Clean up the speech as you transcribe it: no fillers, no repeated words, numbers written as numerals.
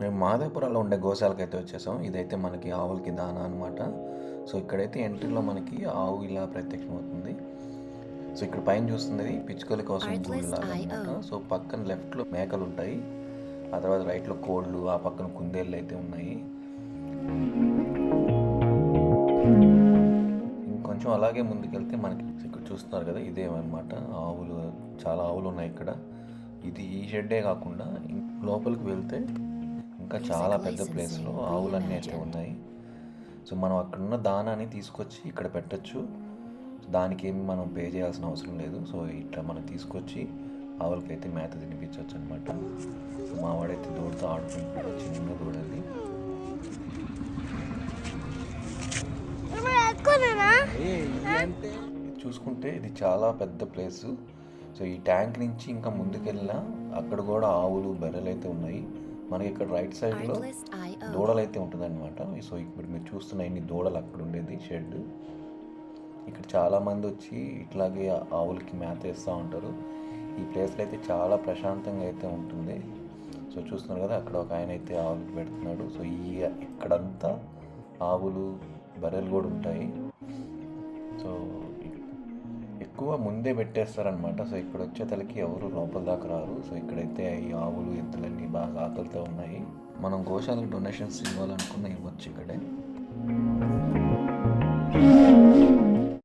మేము మాదేపురాలో ఉండే గోశాలకు అయితే వచ్చేసాం. ఇదైతే మనకి ఆవులకి దానా అనమాట. సో ఇక్కడైతే ఎంట్రీలో మనకి ఆవు ఇలా ప్రత్యక్షమవుతుంది. సో ఇక్కడ పైన చూస్తున్నది పిచ్చుకల కోసం గూడులాగా అనమాట. సో పక్కన లెఫ్ట్లో మేకలు ఉంటాయి, ఆ తర్వాత రైట్లో కోళ్ళు, ఆ పక్కన కుందేళ్ళు అయితే ఉన్నాయి. ఇంకొంచెం అలాగే ముందుకెళ్తే మనకి ఇక్కడ చూస్తున్నారు కదా, ఇదే అనమాట ఆవులు. చాలా ఆవులు ఉన్నాయి ఇక్కడ. ఇది ఈ షెడ్డే కాకుండా లోపలికి వెళ్తే ఇంకా చాలా పెద్ద ప్లేస్లో ఆవులన్నీ అయితే ఉన్నాయి. సో మనం అక్కడున్న దానాన్ని తీసుకొచ్చి ఇక్కడ పెట్టచ్చు. దానికి ఏమి మనం పే చేయాల్సిన అవసరం లేదు. సో ఇట్లా మనం తీసుకొచ్చి ఆవులకైతే మేత తినిపించవచ్చు అనమాట. మా వాడైతే దూడతో ఆడుకుంటున్నాడు, చిన్న దూడది. చూసుకుంటే ఇది చాలా పెద్ద ప్లేసు. సో ఈ ట్యాంక్ నుంచి ఇంకా ముందుకెళ్ళినా అక్కడ కూడా ఆవులు, బర్రెలు అయితే ఉన్నాయి. మనకి ఇక్కడ రైట్ సైడ్లో దూడలు అయితే ఉంటుంది అనమాట. సో ఇప్పుడు మీరు చూస్తున్న ఇన్ని దూడలు అక్కడ ఉండేది షెడ్. ఇక్కడ చాలామంది వచ్చి ఇట్లాగే ఆవులకి మేత వేస్తూ ఉంటారు. ఈ ప్లేస్లో అయితే చాలా ప్రశాంతంగా అయితే ఉంటుంది. సో చూస్తున్నారు కదా, అక్కడ ఒక ఆయన అయితే ఆవులకి పెడుతున్నాడు. సో ఇక్కడంతా ఆవులు, బర్రెలు కూడా ఉంటాయి. సో ఎక్కువ ముందే పెట్టేస్తారనమాట. సో ఇక్కడ వచ్చే తలకి ఎవరు లోపల దాకా రారు. సో ఇక్కడైతే ఈ ఆవులు, ఎద్దులన్నీ బాగా ఆకలితో ఉన్నాయి. మనం గోశాలకు డొనేషన్స్ ఇవ్వాలనుకున్న ఇవ్వచ్చు ఇక్కడే.